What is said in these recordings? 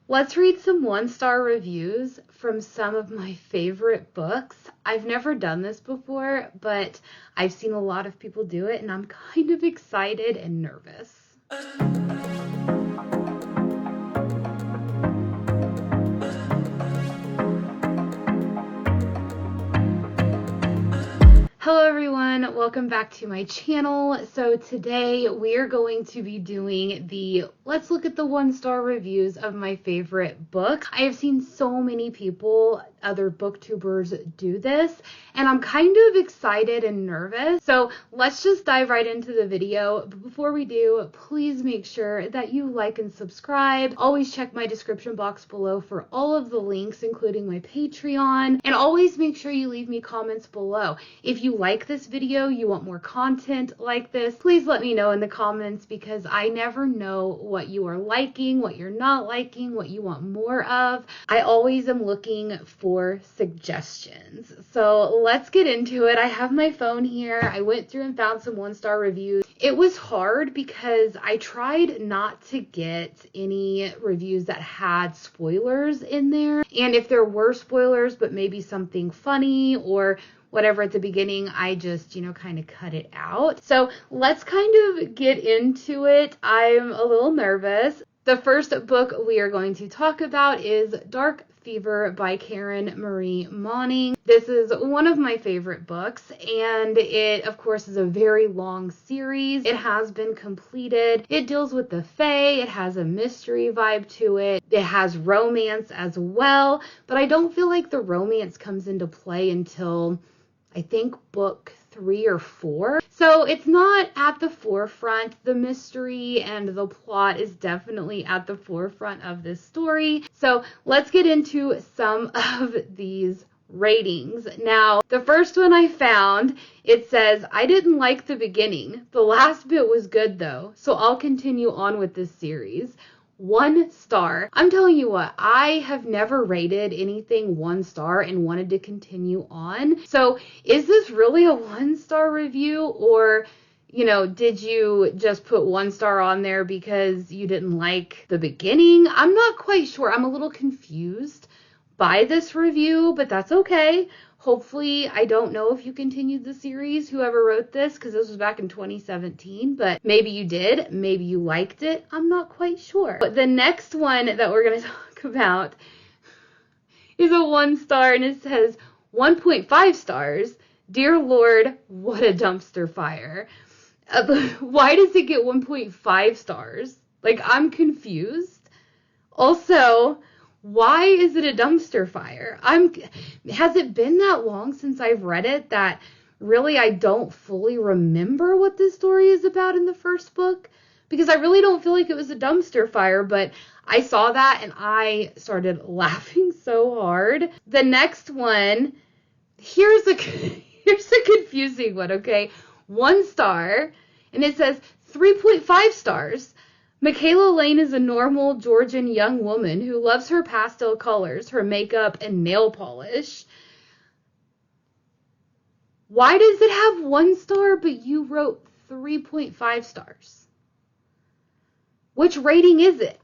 Let's read some one-star reviews from some of my favorite books. I've never done this before, but I've seen a lot of people do it, and I'm kind of excited and nervous. Hello everyone, welcome back to my channel. So today we are going to be doing the let's look at the one-star reviews of my favorite books. I have seen so many people, other booktubers, do this, and I'm kind of excited and nervous. So let's just dive right into the video. But before we do, please make sure that you like and subscribe. Always check my description box below for all of the links, including my Patreon, and always make sure you leave me comments below. If you like this video, you want more content like this, please let me know in the comments, because I never know what you are liking, what you're not liking, what you want more of. I always am looking for suggestions. So let's get into it. I have my phone here. I went through and found some one-star reviews. It was hard because I tried not to get any reviews that had spoilers in there. And if there were spoilers, but maybe something funny or whatever at the beginning, I just, kind of cut it out. So let's kind of get into it. I'm a little nervous. The first book we are going to talk about is Dark Fever by Karen Marie Moning. This is one of my favorite books, and it, of course, is a very long series. It has been completed. It deals with the Fae. It has a mystery vibe to it. It has romance as well, but I don't feel like the romance comes into play until, I think, book 3 or 4. So it's not at the forefront. The mystery and the plot is definitely at the forefront of this story. So let's get into some of these ratings. Now, the first one I found, it says, I didn't like the beginning. The last bit was good though, so I'll continue on with this series. 1 star. I'm telling you what, I have never rated anything 1 star and wanted to continue on. So is this really a 1-star review, or, did you just put 1 star on there because you didn't like the beginning? I'm not quite sure. I'm a little confused by this review, but that's okay. Hopefully, I don't know if you continued the series, whoever wrote this, because this was back in 2017, but maybe you did, maybe you liked it, I'm not quite sure. But the next one that we're going to talk about is a 1 star, and it says 1.5 stars. Dear Lord, what a dumpster fire. Why does it get 1.5 stars? Like, I'm confused. Also, why is it a dumpster fire? Has it been that long since I've read it that really I don't fully remember what this story is about in the first book? Because I really don't feel like it was a dumpster fire, but I saw that and I started laughing so hard. The next one, here's a confusing one, okay? 1 star, and it says 3.5 stars. Michaela Lane is a normal Georgian young woman who loves her pastel colors, her makeup, and nail polish. Why does it have 1 star, but you wrote 3.5 stars? Which rating is it?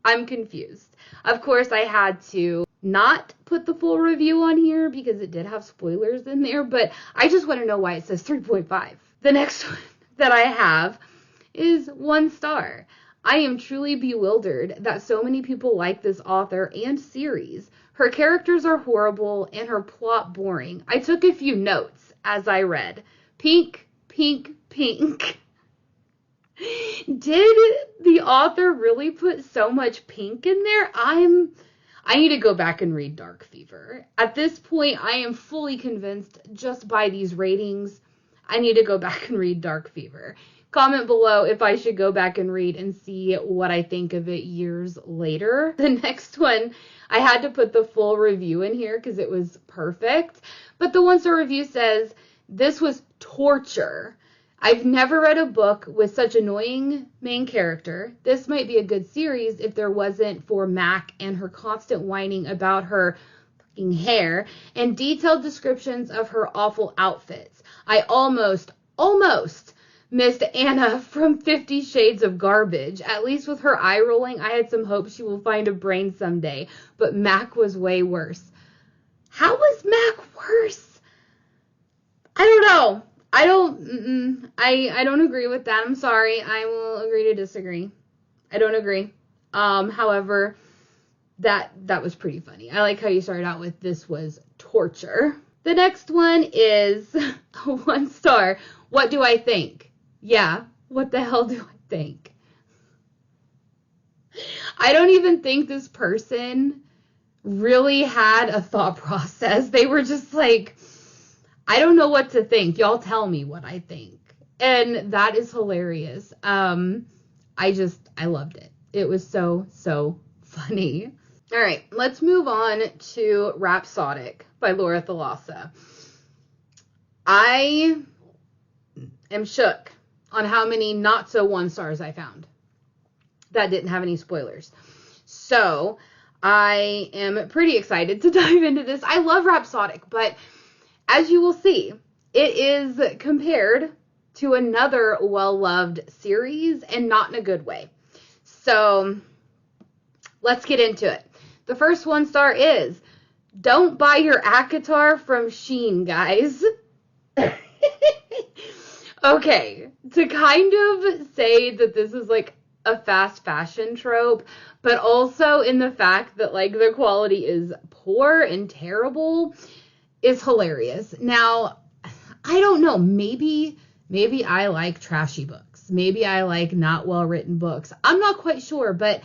I'm confused. Of course, I had to not put the full review on here because it did have spoilers in there, but I just want to know why it says 3.5. The next one that I have is 1 star. I am truly bewildered that so many people like this author and series. Her characters are horrible and her plot boring. I took a few notes as I read. Pink, pink, pink. Did the author really put so much pink in there? I need to go back and read Dark Fever. At this point, I am fully convinced just by these ratings. I need to go back and read Dark Fever. Comment below if I should go back and read and see what I think of it years later. The next one, I had to put the full review in here because it was perfect. But the 1-star review says, this was torture. I've never read a book with such annoying main character. This might be a good series if there wasn't for Mac and her constant whining about her fucking hair and detailed descriptions of her awful outfits. I almost missed Anna from 50 Shades of Garbage. At least with her eye rolling, I had some hope she will find a brain someday. But Mac was way worse. How was Mac worse? I don't know. I don't agree with that. I'm sorry. I will agree to disagree. I don't agree. However, that was pretty funny. I like how you started out with this was torture. The next one is 1 star. What do I think? Yeah, what the hell do I think? I don't even think this person really had a thought process. They were just like, I don't know what to think. Y'all tell me what I think. And that is hilarious. I loved it. It was so funny. All right, let's move on to Rhapsodic by Laura Thalassa. I am shook on how many not so 1 stars I found that didn't have any spoilers. So I am pretty excited to dive into this. I love Rhapsodic, but as you will see, it is compared to another well-loved series and not in a good way. So let's get into it. The first 1 star is, don't buy your ACOTAR from Shein, guys. Okay, to kind of say that this is like a fast fashion trope, but also in the fact that like the quality is poor and terrible is hilarious. Now, I don't know, maybe I like trashy books. Maybe I like not well-written books. I'm not quite sure, but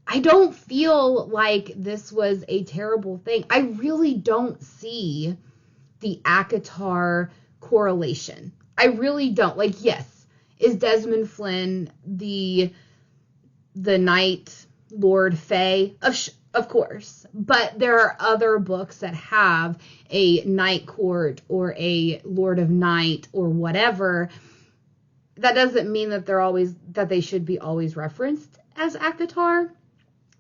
I don't feel like this was a terrible thing. I really don't see the ACOTAR correlation. I really don't. Like, yes, is Desmond Flynn the Night Lord Fae? Of course. But there are other books that have a Night Court or a Lord of Night or whatever. That doesn't mean that they should be always referenced as ACOTAR.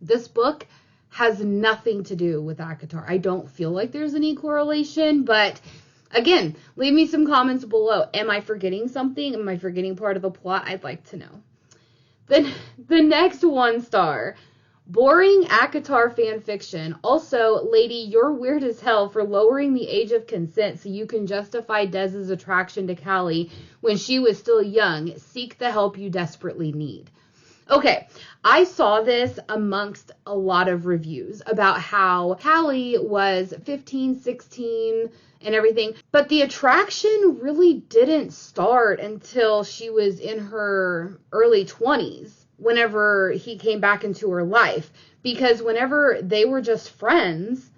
This book has nothing to do with ACOTAR. I don't feel like there's any correlation, but again, leave me some comments below. Am I forgetting something? Am I forgetting part of the plot? I'd like to know. Then the next 1 star, boring ACOTAR fan fiction. Also, lady, you're weird as hell for lowering the age of consent so you can justify Dez's attraction to Callie when she was still young. Seek the help you desperately need. Okay, I saw this amongst a lot of reviews about how Callie was 15, 16 and everything, but the attraction really didn't start until she was in her early 20s, whenever he came back into her life, because whenever they were just friends,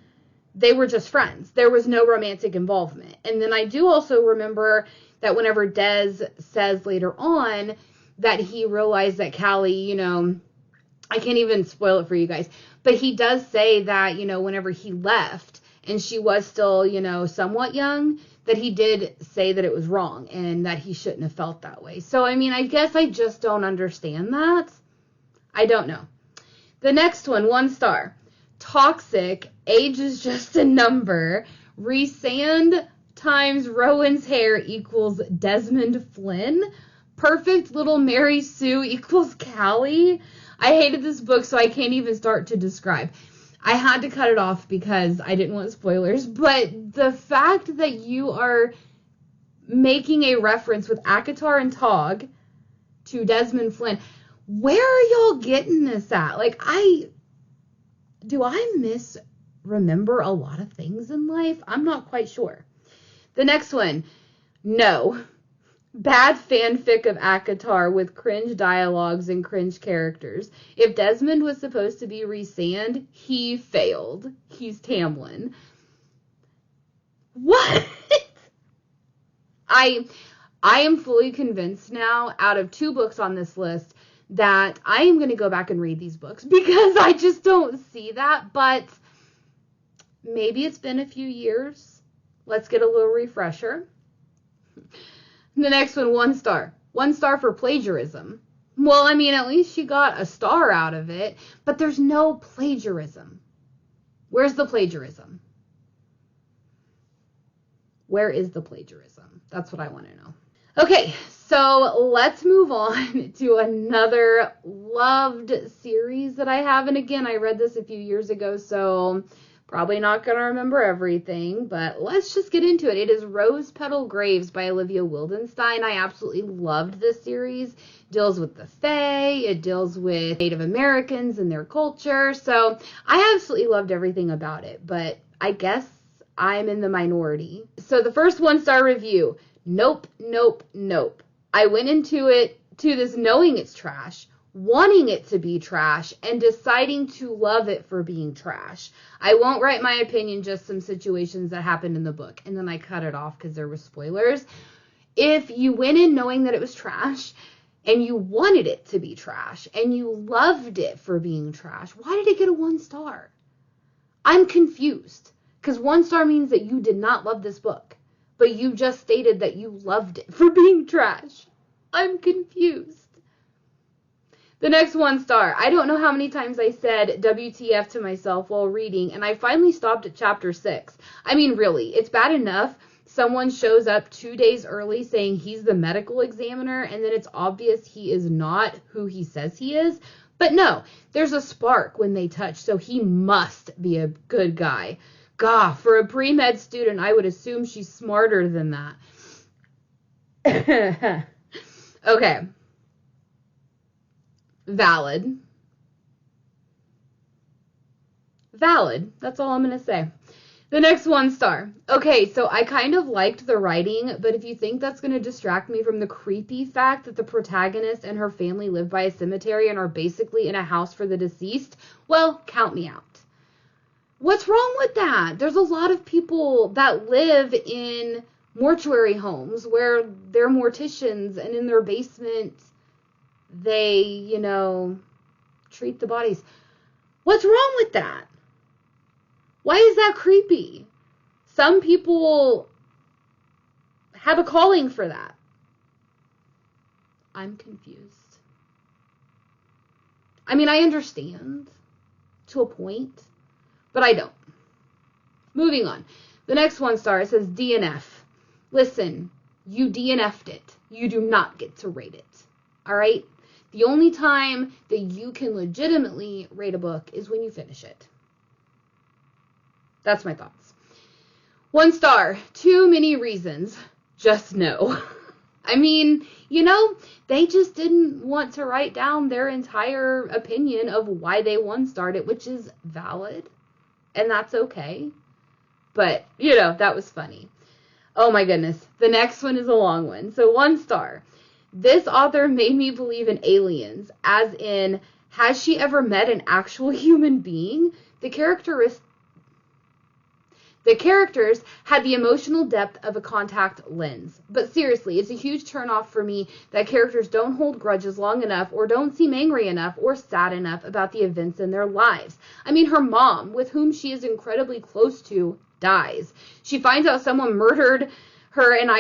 they were just friends. There was no romantic involvement. And then I do also remember that whenever Dez says later on that he realized that Callie, I can't even spoil it for you guys, but he does say that, whenever he left and she was still, somewhat young, that he did say that it was wrong and that he shouldn't have felt that way. So, I guess I just don't understand that. I don't know. The next one, 1 star. Toxic, age is just a number. Rhysand times Rowan's hair equals Desmond Flynn. Perfect little Mary Sue equals Callie. I hated this book, so I can't even start to describe. I had to cut it off because I didn't want spoilers, but the fact that you are making a reference with ACOTAR and Tog to Desmond Flynn, where are y'all getting this at? Like, do I misremember a lot of things in life? I'm not quite sure. The next one, no. Bad fanfic of ACOTAR with cringe dialogues and cringe characters. If Desmond was supposed to be Rhysand, he failed. He's Tamlin. What? I am fully convinced now, out of 2 books on this list, that I am going to go back and read these books because I just don't see that. But maybe it's been a few years. Let's get a little refresher. The next one, 1 star. 1 star for plagiarism. Well, at least she got a star out of it, but there's no plagiarism. Where's the plagiarism? Where is the plagiarism? That's what I want to know. Okay, so let's move on to another loved series that I have. And again, I read this a few years ago, so probably not going to remember everything, but let's just get into it. It is Rose Petal Graves by Olivia Wildenstein. I absolutely loved this series. It deals with the Fae, it deals with Native Americans and their culture, so I absolutely loved everything about it, but I guess I'm in the minority. So the first 1-star review: nope, nope, nope. I went into this knowing it's trash, wanting it to be trash, and deciding to love it for being trash. I won't write my opinion, just some situations that happened in the book. And then I cut it off because there were spoilers. If you went in knowing that it was trash, and you wanted it to be trash, and you loved it for being trash, why did it get a 1-star? I'm confused. Because 1-star means that you did not love this book, but you just stated that you loved it for being trash. I'm confused. The next 1-star. I don't know how many times I said WTF to myself while reading, and I finally stopped at chapter 6. I mean, really, it's bad enough someone shows up 2 days early saying he's the medical examiner, and then it's obvious he is not who he says he is. But no, there's a spark when they touch, so he must be a good guy. Gah, for a pre-med student, I would assume she's smarter than that. Okay. Valid. Valid. That's all I'm going to say. The next 1-star. Okay, so I kind of liked the writing, but if you think that's going to distract me from the creepy fact that the protagonist and her family live by a cemetery and are basically in a house for the deceased, well, count me out. What's wrong with that? There's a lot of people that live in mortuary homes where they're morticians, and in their basement they, treat the bodies. What's wrong with that? Why is that creepy? Some people have a calling for that. I'm confused. I mean, I understand to a point, but I don't. Moving on. The next 1-star, it says DNF. Listen, you DNF'd it. You do not get to rate it. All right? The only time that you can legitimately rate a book is when you finish it. That's my thoughts. 1-star. Too many reasons. Just no. I mean, they just didn't want to write down their entire opinion of why they 1-starred it, which is valid. And that's okay. But, that was funny. Oh my goodness. The next one is a long one. So 1-star. This author made me believe in aliens, as in, has she ever met an actual human being? The characters had the emotional depth of a contact lens. But seriously, it's a huge turnoff for me that characters don't hold grudges long enough, or don't seem angry enough or sad enough about the events in their lives. I mean, her mom, with whom she is incredibly close to, dies. She finds out someone murdered her, and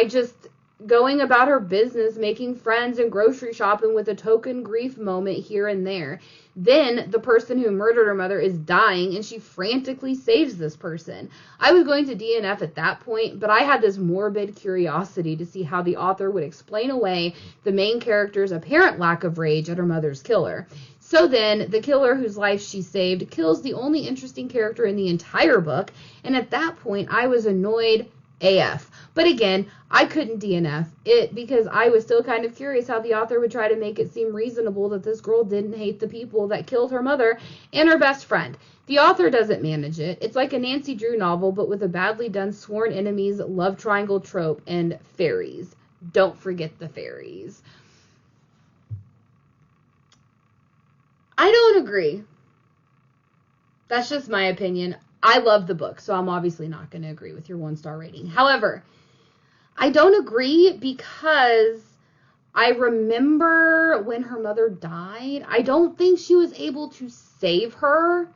going about her business, making friends and grocery shopping with a token grief moment here and there. Then the person who murdered her mother is dying, and she frantically saves this person. I was going to DNF at that point, but I had this morbid curiosity to see how the author would explain away the main character's apparent lack of rage at her mother's killer. So then, the killer whose life she saved kills the only interesting character in the entire book, and at that point, I was annoyed AF. But again, I couldn't DNF it because I was still kind of curious how the author would try to make it seem reasonable that this girl didn't hate the people that killed her mother and her best friend. The author doesn't manage it. It's like a Nancy Drew novel, but with a badly done sworn enemies, love triangle trope, and fairies. Don't forget the fairies. I don't agree. That's just my opinion. I love the book, so I'm obviously not going to agree with your 1-star rating. However, I don't agree because I remember when her mother died, I don't think she was able to save her.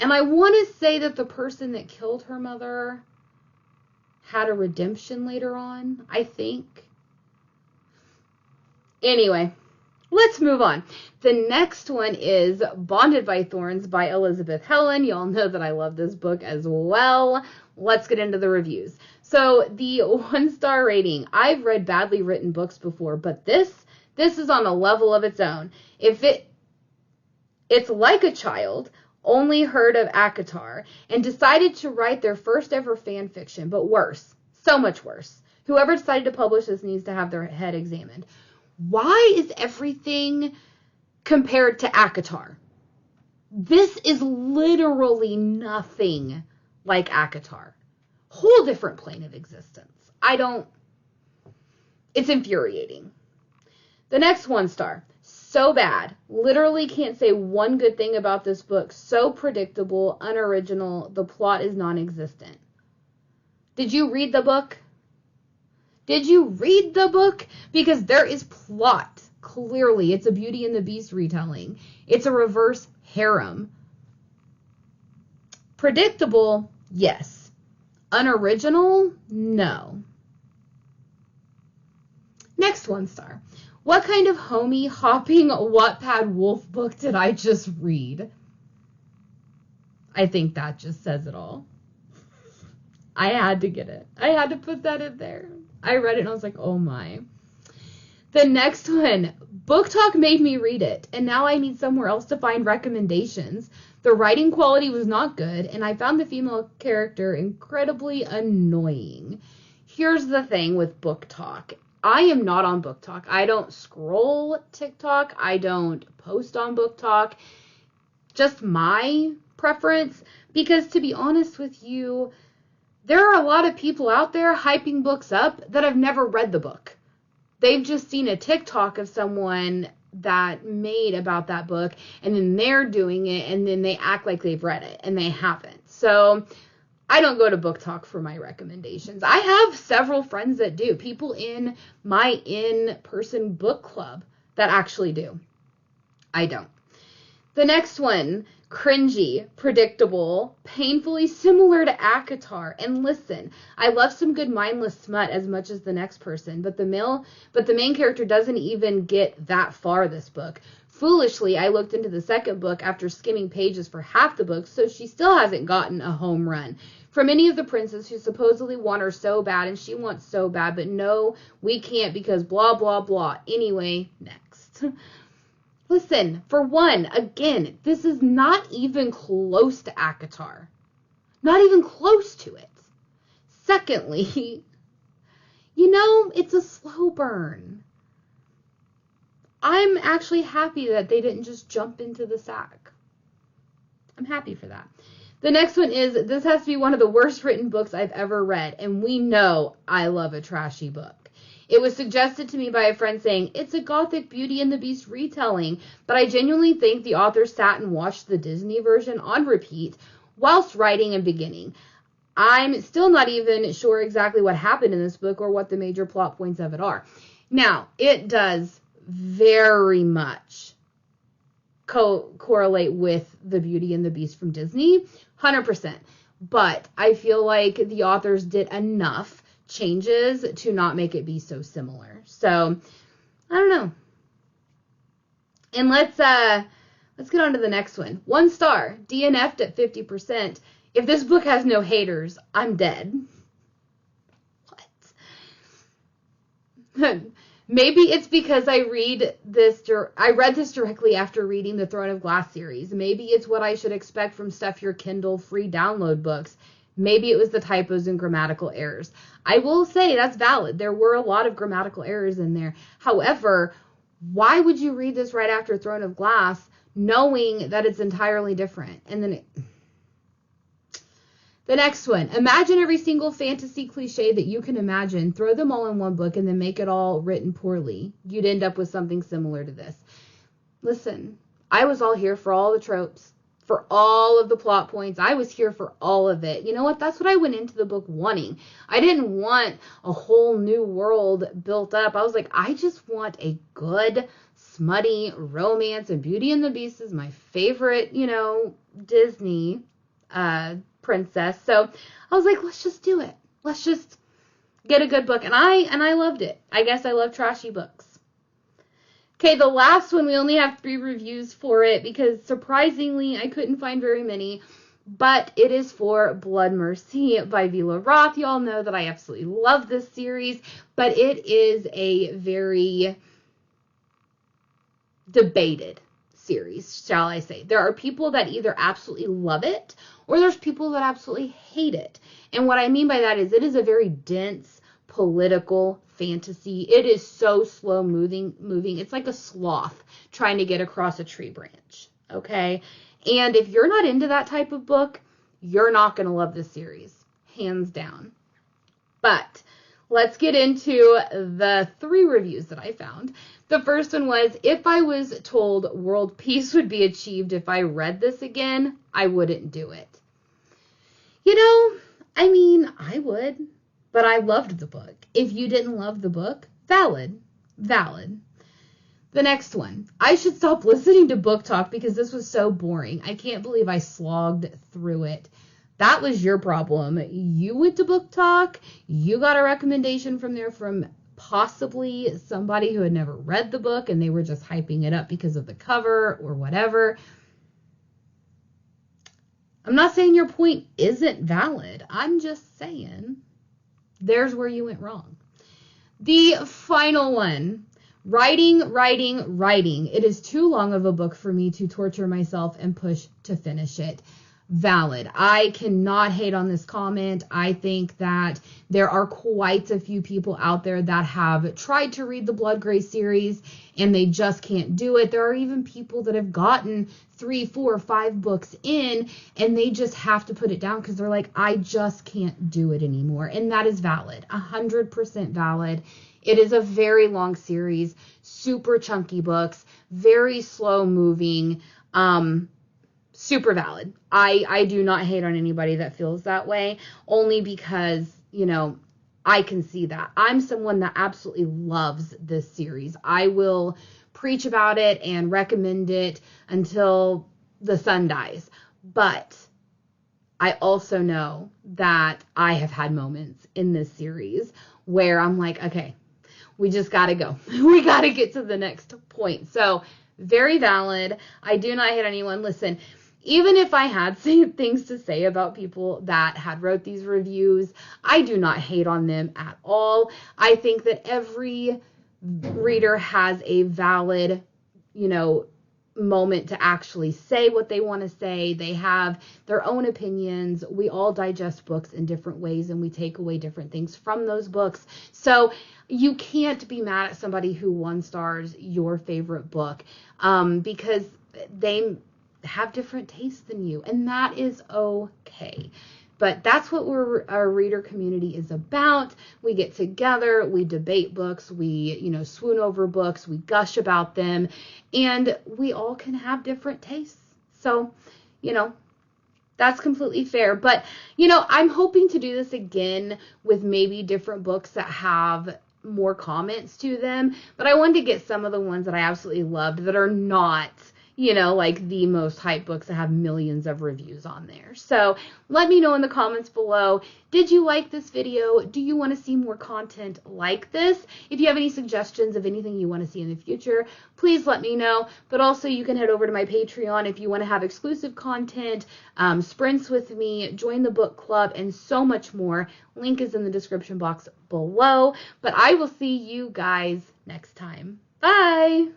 And I want to say that the person that killed her mother had a redemption later on, I think. Anyway, Let's move on. The next one is Bonded by Thorns by Elizabeth Helen. Y'all know that I love this book as well. Let's get into the reviews. So the 1-star rating. I've read badly written books before, but this is on a level of its own. It's like a child only heard of ACOTAR and decided to write their first ever fan fiction, but worse, so much worse. Whoever decided to publish this needs to have their head examined. Why is everything compared to ACOTAR? This is literally nothing like ACOTAR. Whole different plane of existence. It's infuriating. The next 1-star. So bad. Literally can't say one good thing about this book. So predictable, unoriginal. The plot is non-existent. Did you read the book? Did you read the book? Because there is plot. Clearly, it's a Beauty and the Beast retelling. It's a reverse harem. Predictable? Yes. Unoriginal? No. Next 1-star. What kind of homie hopping Wattpad wolf book did I just read? I think that just says it all. I had to get it. I had to put that in there. I read it and I was like, oh my. The next one, Book Talk made me read it, and now I need somewhere else to find recommendations. The writing quality was not good, and I found the female character incredibly annoying. Here's the thing with Book Talk. I am not on Book Talk. I don't scroll TikTok. I don't post on Book Talk. Just my preference. Because to be honest with you, there are a lot of people out there hyping books up that have never read the book. They've just seen a TikTok of someone that made about that book, and then they're doing it, and then they act like they've read it, and they haven't. So I don't go to Book Talk for my recommendations. I have several friends that do. People in my in-person book club that actually do. I don't. The next one, cringy, predictable, painfully similar to ACOTAR. And listen, I love some good mindless smut as much as the next person, but the main character doesn't even get that far this book. Foolishly, I looked into the second book after skimming pages for half the book, so she still hasn't gotten a home run. From any of the princes who supposedly want her so bad, and she wants so bad, but no, we can't because blah, blah, blah. Anyway, next. Listen, for one, again, this is not even close to ACOTAR. Not even close to it. Secondly, it's a slow burn. I'm actually happy that they didn't just jump into the sack. I'm happy for that. The next one is, this has to be one of the worst written books I've ever read, and we know I love a trashy book. It was suggested to me by a friend saying, it's a gothic Beauty and the Beast retelling, but I genuinely think the author sat and watched the Disney version on repeat whilst writing and beginning. I'm still not even sure exactly what happened in this book or what the major plot points of it are. Now, it does very much correlate with the Beauty and the Beast from Disney, 100%. But I feel like the authors did enough changes to not make it be so similar. So, I don't know. And let's get on to the next one. 1 star, DNF'd at 50%. If this book has no haters, I'm dead. What? Maybe it's because I read this directly after reading the Throne of Glass series. Maybe it's what I should expect from Stuff Your Kindle free download books. Maybe it was the typos and grammatical errors. I will say that's valid. There were a lot of grammatical errors in there. However, why would you read this right after Throne of Glass knowing that it's entirely different? And then the next one, imagine every single fantasy cliche that you can imagine, throw them all in one book, and then make it all written poorly. You'd end up with something similar to this. Listen, I was all here for all the tropes, for all of the plot points. I was here for all of it. You know what? That's what I went into the book wanting. I didn't want a whole new world built up. I was like, I just want a good, smutty romance, and Beauty and the Beast is my favorite, Disney princess. So I was like, let's just do it. Let's just get a good book. And I loved it. I guess I love trashy books. Okay, the last one, we only have 3 reviews for it because surprisingly, I couldn't find very many. But it is for Blood Mercy by Vila Roth. You all know that I absolutely love this series, but it is a very debated series, shall I say. There are people that either absolutely love it or there's people that absolutely hate it. And what I mean by that is it is a very dense political fantasy. It is so slow moving. It's like a sloth trying to get across a tree branch, okay? And if you're not into that type of book, you're not going to love this series, hands down. But let's get into the 3 reviews that I found. The first one was, if I was told world peace would be achieved if I read this again, I wouldn't do it. You know, I mean, I would, but I loved the book. If you didn't love the book, valid. The next one, I should stop listening to book talk because this was so boring. I can't believe I slogged through it. That was your problem. You went to book talk. You got a recommendation from there from possibly somebody who had never read the book and they were just hyping it up because of the cover or whatever. I'm not saying your point isn't valid. I'm just saying there's where you went wrong. The final one. Writing. It is too long of a book for me to torture myself and push to finish it. Valid. I cannot hate on this comment. I think that there are quite a few people out there that have tried to read the Blood Gray series and they just can't do it. There are even people that have gotten 3, 4, 5 books in and they just have to put it down because they're like, I just can't do it anymore. And that is valid. 100% valid. It is a very long series, super chunky books, very slow moving, super valid. I do not hate on anybody that feels that way, only because, you know, I can see that. I'm someone that absolutely loves this series. I will preach about it and recommend it until the sun dies. But I also know that I have had moments in this series where I'm like, okay, we just got to go. We got to get to the next point. So very valid. I do not hate anyone. Listen, even if I had things to say about people that had wrote these reviews, I do not hate on them at all. I think that every reader has a valid, you know, moment to actually say what they want to say. They have their own opinions. We all digest books in different ways and we take away different things from those books. So you can't be mad at somebody who 1-stars your favorite book because they have different tastes than you, and that is okay. But that's what our reader community is about. We get together, we debate books, we, you know, swoon over books, we gush about them, and we all can have different tastes. So, you know, that's completely fair. But, you know, I'm hoping to do this again with maybe different books that have more comments to them. But I wanted to get some of the ones that I absolutely loved that are not, you know, like the most hype books that have millions of reviews on there. So let me know in the comments below, did you like this video? Do you want to see more content like this? If you have any suggestions of anything you want to see in the future, please let me know. But also you can head over to my Patreon if you want to have exclusive content, sprints with me, join the book club, and so much more. Link is in the description box below. But I will see you guys next time. Bye!